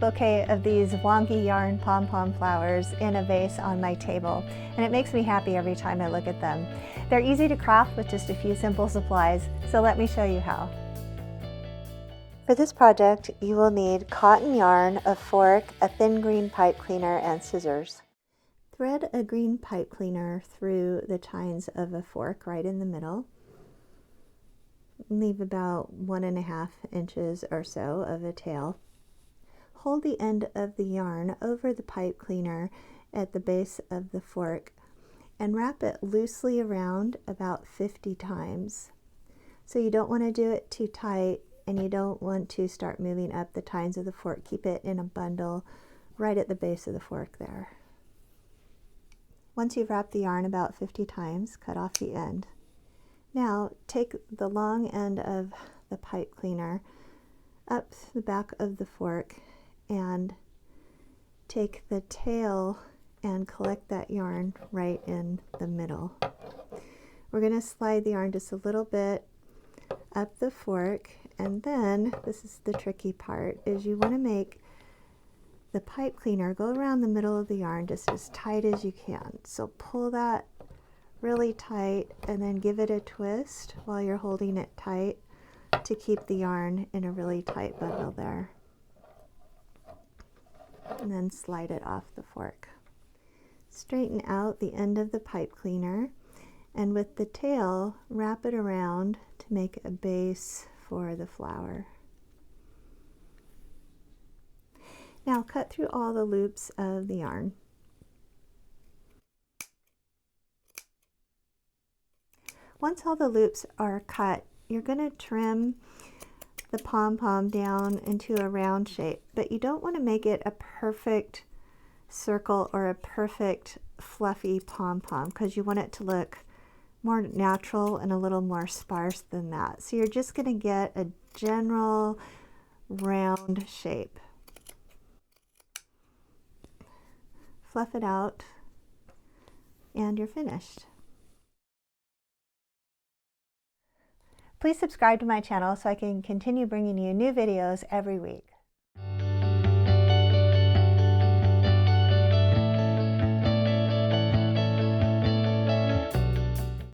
bouquet of these wonky yarn pom-pom flowers in a vase on my table, and it makes me happy every time I look at them. They're easy to craft with just a few simple supplies, so let me show you how. For this project, you will need cotton yarn, a fork, a thin green pipe cleaner, and scissors. Thread a green pipe cleaner through the tines of a fork right in the middle. Leave about 1.5 inches or so of a tail. Hold the end of the yarn over the pipe cleaner at the base of the fork and wrap it loosely around about 50 times. So you don't want to do it too tight, and you don't want to start moving up the tines of the fork. Keep it in a bundle right at the base of the fork there. Once you've wrapped the yarn about 50 times, cut off the end. Now take the long end of the pipe cleaner up the back of the fork and take the tail and collect that yarn right in the middle. We're going to slide the yarn just a little bit up the fork, and then this is the tricky part, is you want to make the pipe cleaner go around the middle of the yarn just as tight as you can. So pull that really tight and then give it a twist while you're holding it tight to keep the yarn in a really tight bundle there. And then slide it off the fork. Straighten out the end of the pipe cleaner, and with the tail, wrap it around to make a base for the flower. Now cut through all the loops of the yarn. Once all the loops are cut, you're going to trim the pom-pom down into a round shape, but you don't want to make it a perfect circle or a perfect fluffy pom-pom, because you want it to look more natural and a little more sparse than that. So you're just going to get a general round shape. Fluff it out and you're finished. Please subscribe to my channel so I can continue bringing you new videos every week.